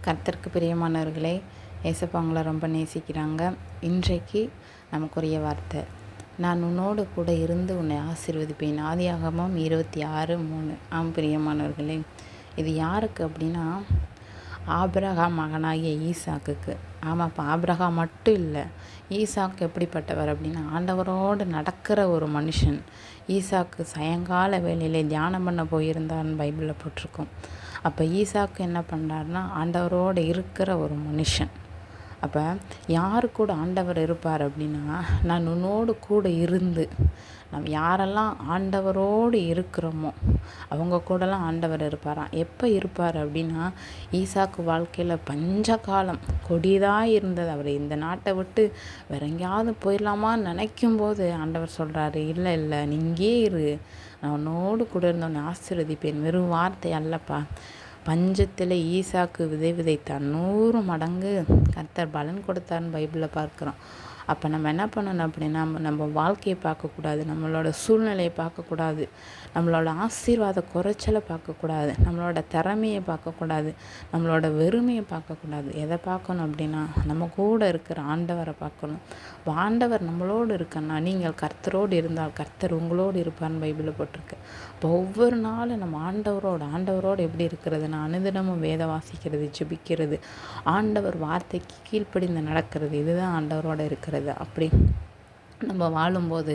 கர்த்தருக்கு பிரியமானவர்களே, ஏசப்பா உங்களை ரொம்ப நேசிக்கிறாங்க. இன்றைக்கு நமக்குரிய வார்த்தை, நான் உன்னோடு கூட இருந்து உன்னை ஆசீர்வதிப்பேன். ஆதியாகமம் 26:3. பிரியமானவர்களே, இது யாருக்கு அப்படின்னா ஆபிரகாம் மகனாகிய ஈசாக்குக்கு. ஆமாப்பா, ஆபிரகாம் மட்டும் இல்லை, ஈசாக்கு எப்படிப்பட்டவர் அப்படின்னா ஆண்டவரோடு நடக்கிற ஒரு மனுஷன். ஈசாக்கு சாயங்கால வேளையிலே தியானம் பண்ண போயிருந்தார்னு பைபிளில் போட்டிருக்கோம். அப்போ ஈசாக்கு என்ன பண்ணுறாருனா ஆண்டவரோடு இருக்கிற ஒரு மனுஷன். அப்போ யாரு கூட ஆண்டவர் இருப்பார் அப்படின்னா, நான் உன்னோடு கூட இருந்து, நம்ம யாரெல்லாம் ஆண்டவரோடு இருக்கிறோமோ அவங்க கூடலாம் ஆண்டவர் இருப்பாராம். எப்போ இருப்பார் அப்படின்னா, ஈசாக்கு வாழ்க்கையில் பஞ்சகாலம் கொடிதாக இருந்தது. அவர் இந்த நாட்டை விட்டு வேற எங்கேயாவது போயிடலாமான்னு நினைக்கும் போது ஆண்டவர் சொல்கிறாரு, இல்லை இல்லை, நீ இங்கே இரு, நான் உன்னோடு கூட இருந்தவனை ஆசீர்வதிப்பேன். வெறும் வார்த்தை அல்லப்பா. பஞ்சத்தில் ஈசாக்கு விதை விதைத்தான், 100 மடங்கு கர்த்தர் பலன் கொடுத்தார்னு பைபிளில் பார்க்குறோம். அப்போ நம்ம என்ன பண்ணணும் அப்படின்னா, நம்ம வாழ்க்கையை பார்க்கக்கூடாது, நம்மளோட சூழ்நிலையை பார்க்கக்கூடாது, நம்மளோட ஆசீர்வாத குறைச்சலை பார்க்கக்கூடாது, நம்மளோட திறமையை பார்க்கக்கூடாது, நம்மளோட வெறுமையை பார்க்கக்கூடாது. எதை பார்க்கணும் அப்படின்னா, நம்ம கூட இருக்கிற ஆண்டவரை பார்க்கணும். ஆண்டவர் நம்மளோடு இருக்கன்னா, நீங்கள் கர்த்தரோடு இருந்தால் கர்த்தர் உங்களோடு இருப்பார்னு பைபிளில் போட்டிருக்கு. இப்போ ஒவ்வொரு நாளும் நம்ம ஆண்டவரோடு எப்படி இருக்கிறதுனா, அனுதினமும் வேத வாசிக்கிறது, ஜெபிக்கிறது, ஆண்டவர் வார்த்தைக்கு கீழ்ப்படிந்து நடக்கிறது, இதுதான் ஆண்டவரோடு இருக்கிறது. அப்படி நம்ம வாழும்போது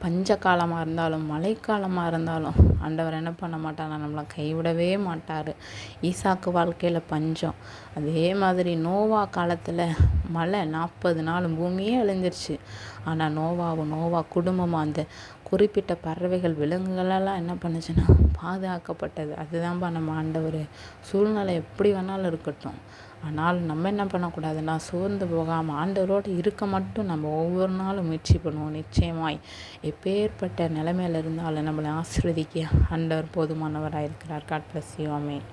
பஞ்ச காலமாக இருந்தாலும் மழைக்காலமாக இருந்தாலும் ஆண்டவர் என்ன பண்ண மாட்டார், நம்மளை கைவிடவே மாட்டார். ஈசாக்கு வாழ்க்கையில் பஞ்சம், அதே மாதிரி நோவா காலத்தில் மழை 40 நாள் பூமியே அழிஞ்சிருச்சு. ஆனால் நோவா குடும்பமாக அந்த குறிப்பிட்ட பறவைகள் விலங்குகளெல்லாம் என்ன பண்ணுச்சுன்னா பாதுகாக்கப்பட்டது. அதுதான்ப்பா நம்ம ஆண்டவர். சூழ்நிலை எப்படி வேணாலும் இருக்கட்டும், ஆனால் நம்ம என்ன பண்ணக்கூடாதுன்னா சோர்ந்து போகாமல் ஆண்டவரோடு இருக்க மட்டும் நம்ம ஒவ்வொரு நாளும் முயற்சி பண்ணுவோம். நிச்சயமாய் எப்பேற்பட்ட நிலைமையில் இருந்தாலும் நம்மளை ஆசீர்வதிக்க ஆண்டவர் போதுமானவராக இருக்கிறார். God bless you. ஆமென்.